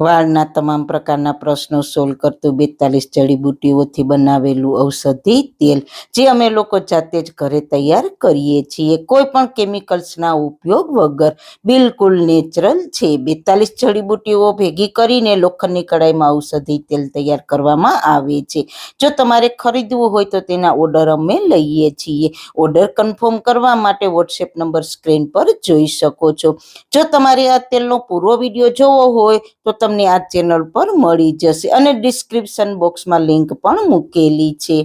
વાળના તમામ પ્રકારના પ્રશ્નો સોલ્વ કરતું 42 જડીબુટ્ટીઓથી બનાવેલું ઔષધિ તેલ જે અમે લોકો જાતે જ ઘરે તૈયાર કરીએ છીએ, કોઈ પણ કેમિકલ્સના ઉપયોગ વગર, બિલકુલ નેચરલ છે. 42 જડીબુટ્ટીઓ ભેગી કરીને લોખંડની કડાઈમાં ઔષધિ તેલ તૈયાર કરવામાં આવે છે. જો તમારે ખરીદવું હોય તો તેના ઓર્ડર અમે લઈએ છીએ. ઓર્ડર કન્ફર્મ કરવા માટે વોટ્સએપ નંબર સ્ક્રીન પર જોઈ શકો છો. જો તમારે આ તેલનો પૂરો વિડીયો જોવો હોય તો તમને આ ચેનલ પર મળી જશે અને ડિસ્ક્રિપ્શન બોક્સમાં લિંક પણ મૂકેલી છે.